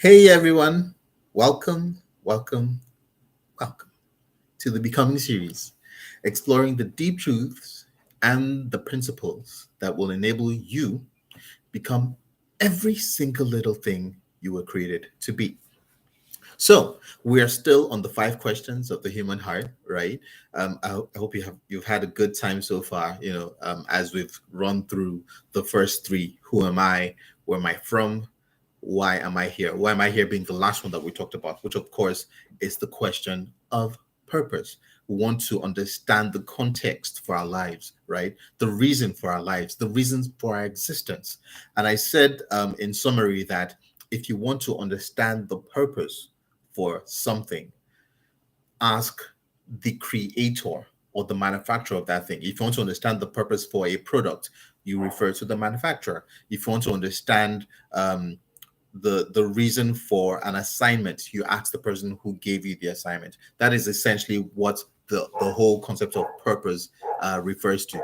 Hey everyone, welcome, welcome to the Becoming series, exploring the deep truths and the principles that will enable you become every single little thing you were created to be. So we are still on the five questions of the human heart, right? I hope you've had a good time so far. As we've run through the first three: who am I? Where am I from? Why am I here? Why am I here? Being the last one that we talked about, which of course is the question of purpose. We want to understand the context for our lives, right? The reason for our lives, the reasons for our existence. And I said in summary that if you want to understand the purpose for something, ask the creator or the manufacturer of that thing. If you want to understand the purpose for a product, you refer to the manufacturer. If you want to understand the reason for an assignment, you ask the person who gave you the assignment. That is essentially what the whole concept of purpose refers to.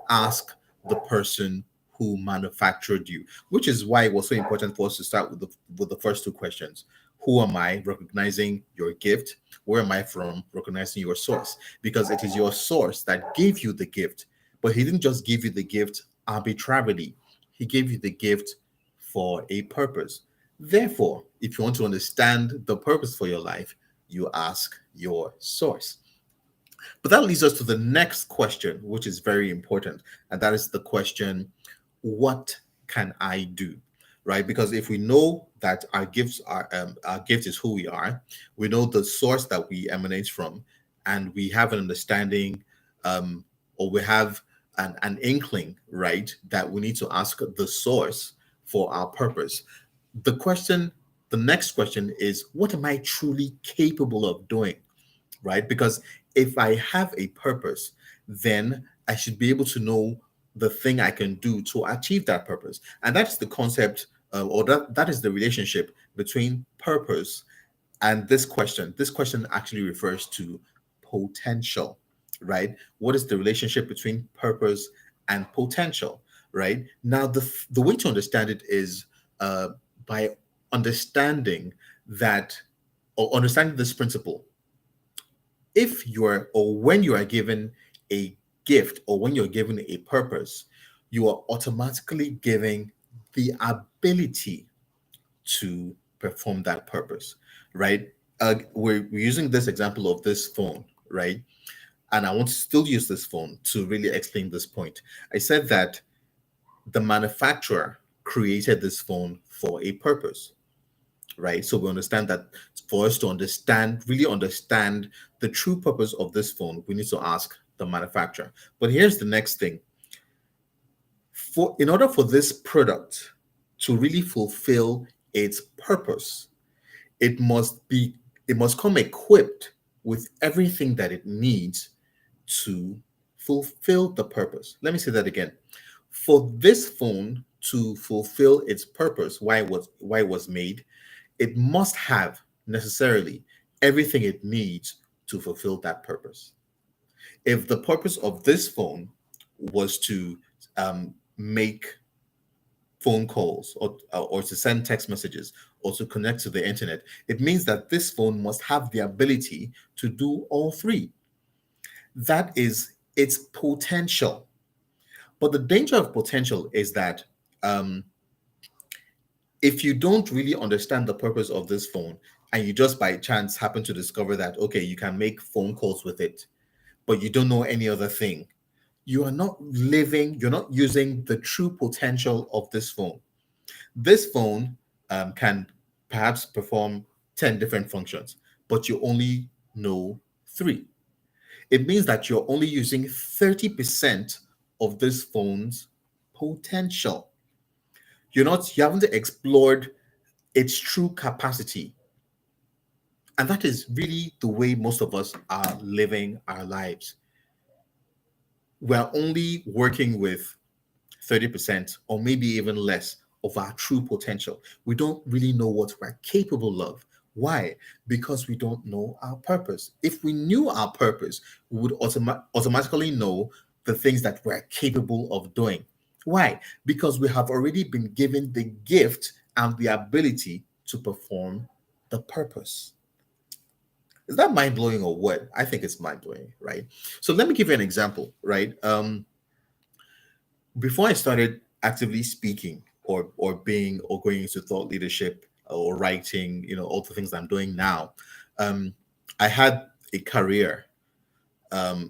Ask the person who manufactured you, which is why it was so important for us to start with the first two questions. Who am I? Recognizing your gift. Where am I from? Recognizing your source, because it is your source that gave you the gift. But he didn't just give you the gift arbitrarily. He gave you the gift for a purpose. Therefore, if you want to understand the purpose for your life, you ask your source. But that leads us to the next question, which is very important. And that is the question: what can I do? Right? Because if we know that our gift is who we know the source that we emanate from, and we have an understanding, um, or we have an inkling, right, that we need to ask the source for our purpose. The next question is, what am I truly capable of doing? Right? Because if I have a purpose, then I should be able to know the thing I can do to achieve that purpose. And that's the concept, that is the relationship between purpose and this question. This question actually refers to potential, right? What is the relationship between purpose and potential, right? Now, the way to understand it is by understanding that, or understanding this principle. If you're, or when you are given a gift, or when you're given a purpose, you are automatically giving the ability to perform that purpose, right? We're using this example of this phone, right? And I want to still use this phone to really explain this point. I said that the manufacturer created this phone for a purpose, right? So we understand that for us to understand, really understand the true purpose of this phone, we need to ask the manufacturer. But here's the next thing: for in order for this product to really fulfill its purpose, it must be it must come equipped with everything that it needs to fulfill the purpose. Let me say that again. For this phone to fulfill its purpose, why it was made, it must have necessarily everything it needs to fulfill that purpose. If the purpose of this phone was to make phone calls, or to send text messages, or to connect to the internet, it means that this phone must have the ability to do all three. That is its potential. But the danger of potential is that, um, if you don't really understand the purpose of this phone, and you just by chance happen to discover that, okay, you can make phone calls with it, but you don't know any other thing, you're not using the true potential of this phone. This phone can perhaps perform 10 different functions, but you only know three. It means that you're only using 30% of this phone's potential. You haven't explored its true capacity. And that is really the way most of us are living our lives. We're only working with 30% or maybe even less of our true potential. We don't really know what we're capable of. Why? Because we don't know our purpose. If we knew our purpose, we would automatically know the things that we're capable of doing. Why? Because we have already been given the gift and the ability to perform the purpose. Is that mind blowing or what? I think it's mind blowing, right? So let me give you an example, right? Before I started actively speaking or going into thought leadership or writing, all the things I'm doing now, um, I had a career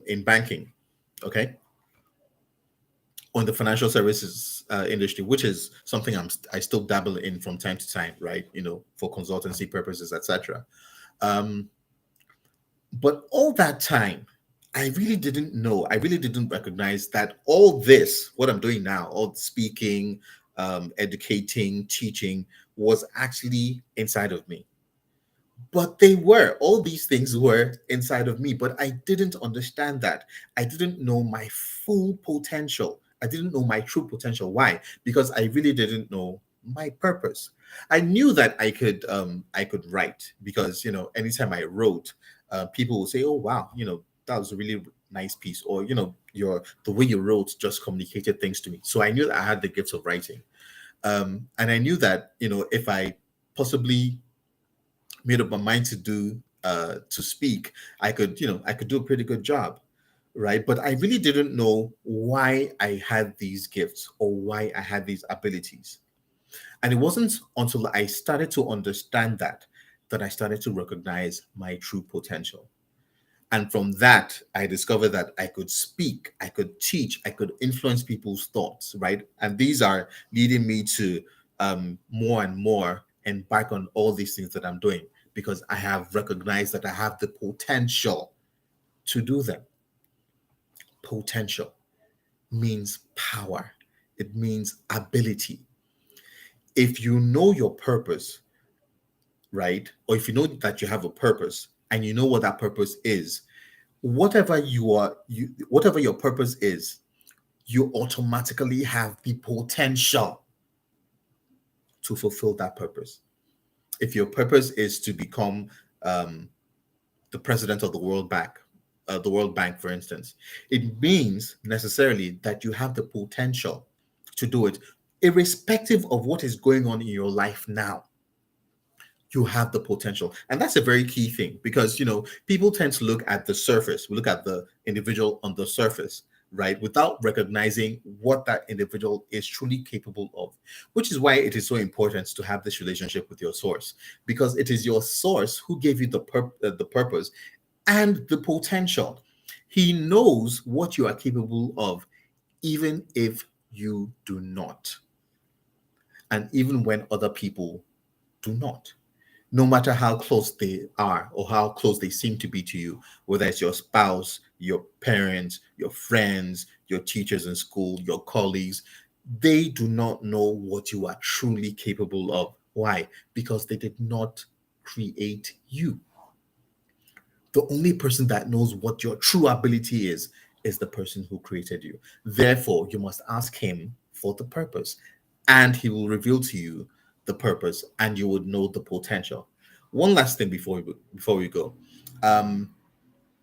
in banking, okay, on the financial services industry, which is something I still dabble in from time to time, right? For consultancy purposes, etc. Um, but all that time, I really didn't recognize that all this, what I'm doing now, all speaking, educating, teaching, was actually inside of me. But all these things were inside of me, but I didn't understand that. I didn't know my full potential. I didn't know my true potential. Why? Because I really didn't know my purpose. I knew that I could write because anytime I wrote, people would say, "Oh wow, that was a really nice piece," or the way you wrote just communicated things to me. So I knew that I had the gift of writing, and I knew that if I possibly made up my mind to speak, I could do a pretty good job, right? But I really didn't know why I had these gifts or why I had these abilities. And it wasn't until I started to understand that I started to recognize my true potential. And from that, I discovered that I could speak, I could teach, I could influence people's thoughts, right? And these are leading me to more and more embark on all these things that I'm doing because I have recognized that I have the potential to do them. Potential means power, it means ability. If you know your purpose, right? Or if you know that you have a purpose and you know what that purpose is, whatever your purpose is, you automatically have the potential to fulfill that purpose. If your purpose is to become um, the president of the World Bank, for instance, it means necessarily that you have the potential to do it, irrespective of what is going on in your life now. You have the potential, and that's a very key thing because people tend to look at the surface. We look at the individual on the surface, right, without recognizing what that individual is truly capable of, which is why it is so important to have this relationship with your source, because it is your source who gave you the purpose and the potential. He knows what you are capable of, even if you do not, and even when other people do not, no matter how close they are or how close they seem to be to you, whether it's your spouse, your parents, your friends, your teachers in school, your colleagues, they do not know what you are truly capable of. Why? Because they did not create you. The only person that knows what your true ability is the person who created you. Therefore, you must ask him for the purpose, and he will reveal to you the purpose, and you would know the potential. One last thing before we go. Um,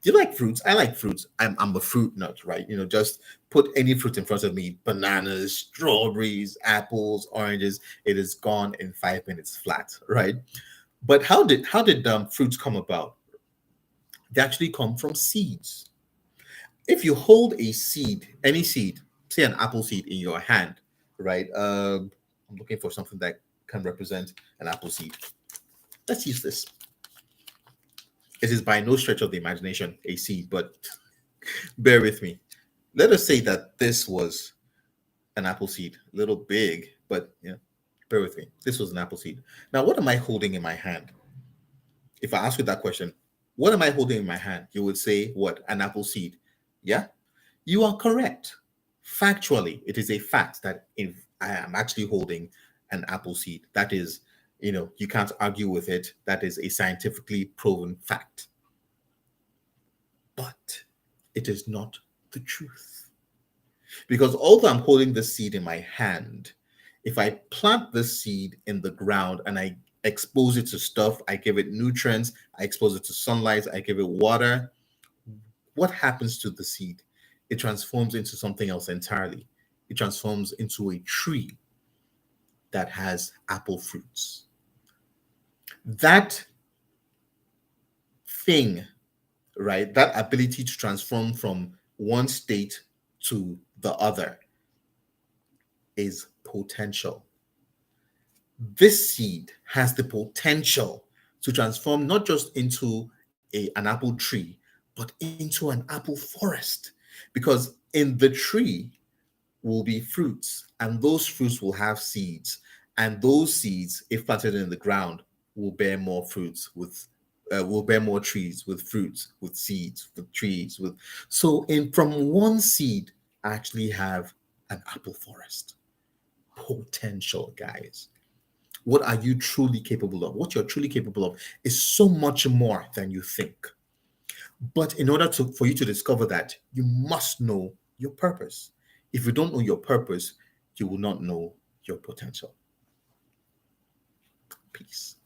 do you like fruits? I like fruits. I'm a fruit nut, right? Just put any fruit in front of me: bananas, strawberries, apples, oranges. It is gone in 5 minutes flat, right? But how did fruits come about? They actually come from seeds. If you hold a seed, any seed, say an apple seed in your hand, right? I'm looking for something that can represent an apple seed. Let's use this. It is by no stretch of the imagination a seed, but bear with me. Let us say that this was an apple seed, a little big, but bear with me. This was an apple seed. Now, what am I holding in my hand? If I ask you that question, what am I holding in my hand? You would say, what? An apple seed. Yeah, you are correct. Factually, it is a fact that if I am actually holding an apple seed, that is, you can't argue with it. That is a scientifically proven fact. But it is not the truth. Because although I'm holding the seed in my hand, if I plant the seed in the ground and I expose it to stuff, I give it nutrients, I expose it to sunlight, I give it water, what happens to the seed? It transforms into something else entirely. It transforms into a tree that has apple fruits. That thing, right? That ability to transform from one state to the other is potential. This seed has the potential to transform not just into an apple tree, but into an apple forest. Because in the tree will be fruits, and those fruits will have seeds. And those seeds, if planted in the ground, will bear more fruits with will bear more trees with fruits, with seeds, with trees, with so in from one seed, I actually have an apple forest. Potential, guys. What are you truly capable of? What you're truly capable of is so much more than you think. But in order to for you to discover that, you must know your purpose. If you don't know your purpose, you will not know your potential. Peace.